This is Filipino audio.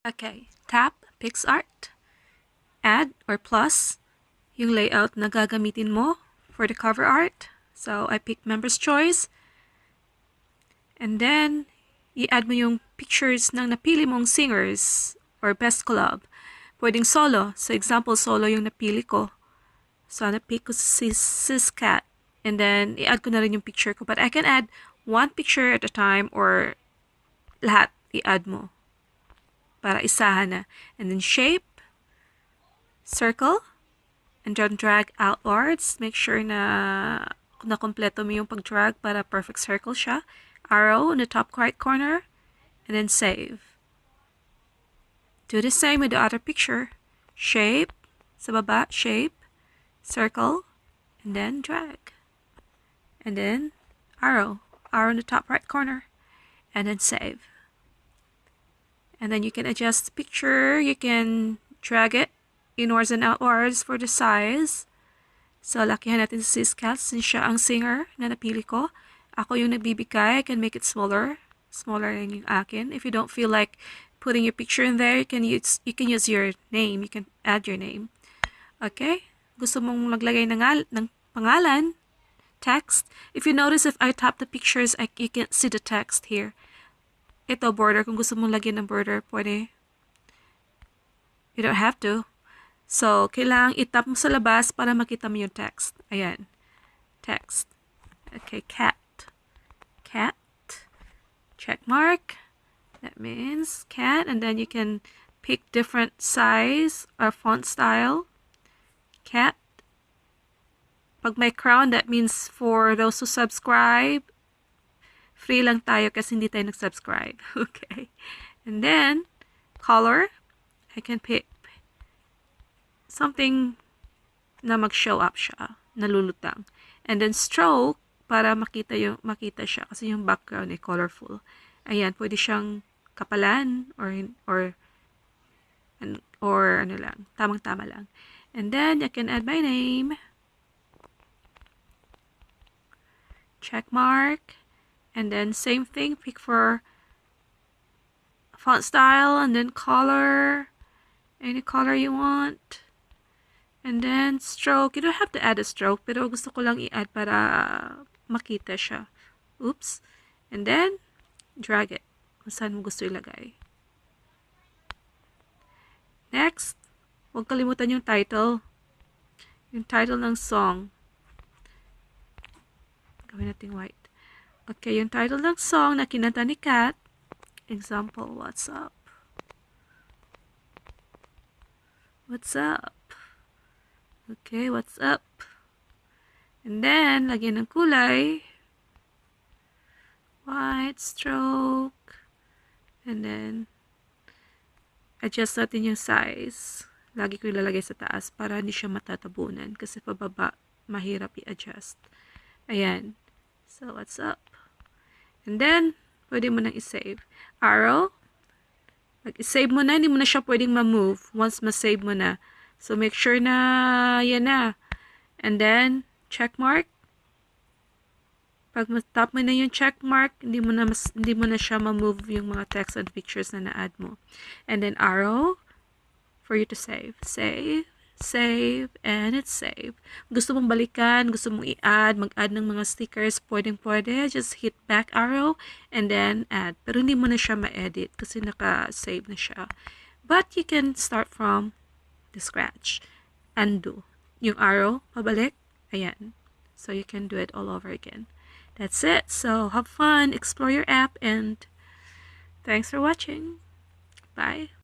Okay, tap PicsArt, add or plus yung layout na gagamitin mo for the cover art. So, I pick Member's Choice. And then, i-add mo yung pictures ng napili mong singers or best collab. Pwedeng solo. So, example, solo yung napili ko. So, napick ko si Cat. And then, i-add ko na rin yung picture ko. But I can add one picture at a time or lahat i-add mo para isahan na. And then, shape, circle, and then drag outwards. Make sure na nakompleto mo yung pag-drag para perfect circle siya. Arrow in the top right corner, and then save. Do the same with the other picture. Shape, sa baba, shape, circle, and then drag. And then arrow in the top right corner, and then save. And then you can adjust the picture. You can drag it inwards and outwards for the size. So, lakihan natin si Cat since siya ang singer na napili ko. Ako yung nagbibigay. I can make it smaller. Smaller lang yung akin. If you don't feel like putting your picture in there, you can use your name. You can add your name. Okay? Gusto mong maglagay ng pangalan, text. If you notice, if I tap the pictures, you can see the text here. Ito, border. Kung gusto mong lagyan ng border, pwede. You don't have to. So, kailangang itap mo sa labas para makita mo yung text. Ayan. Text. Okay, cat. Cat. Check mark. That means cat. And then you can pick different size or font style. Cat. Pag may crown, that means for those who subscribe. Free lang tayo kasi hindi tayo nag-subscribe. Okay. And then, color. I can pick something na mag-show up siya, nalulutang. And then stroke para makita siya kasi yung background ay colorful. Ayan, pwede siyang kapalan or ano lang, tamang-tama lang. And then I can add my name. Check mark. And then same thing, pick for font style and then color. Any color you want. And then, stroke. You don't have to add a stroke, pero gusto ko lang i-add para makita siya. Oops. And then, drag it. Kung saan mo gusto ilagay. Next, huwag kalimutan yung title. Yung title ng song. Gawin natin white. Okay, yung title ng song na kinanta ni Cat. Example, what's up? What's up? Okay, what's up? And then, lagyan ng kulay. White stroke. And then, adjust natin yung size. Lagi ko ilalagay sa taas para hindi siya matatabunan. Kasi pababa, mahirap i-adjust. Ayan. So, what's up? And then, pwede mo nang i-save. Arrow. Mag-save mo na, hindi mo na siya pwedeng ma-move once ma-save mo na. So, make sure na yan na. And then, check mark. Pag matap mo na yung check mark, hindi mo na siya ma-move yung mga text and pictures na na-add mo. And then, arrow for you to save. Save, save, and it's save. Gusto mong balikan, gusto mong i-add, mag-add ng mga stickers, pwedeng-pwede. Just hit back arrow and then add. Pero hindi mo na siya ma-edit kasi naka-save na siya. But you can start from the scratch. Undo. Yung arrow, pabalik. Ayan. So you can do it all over again. That's it. So have fun, explore your app, and thanks for watching. Bye.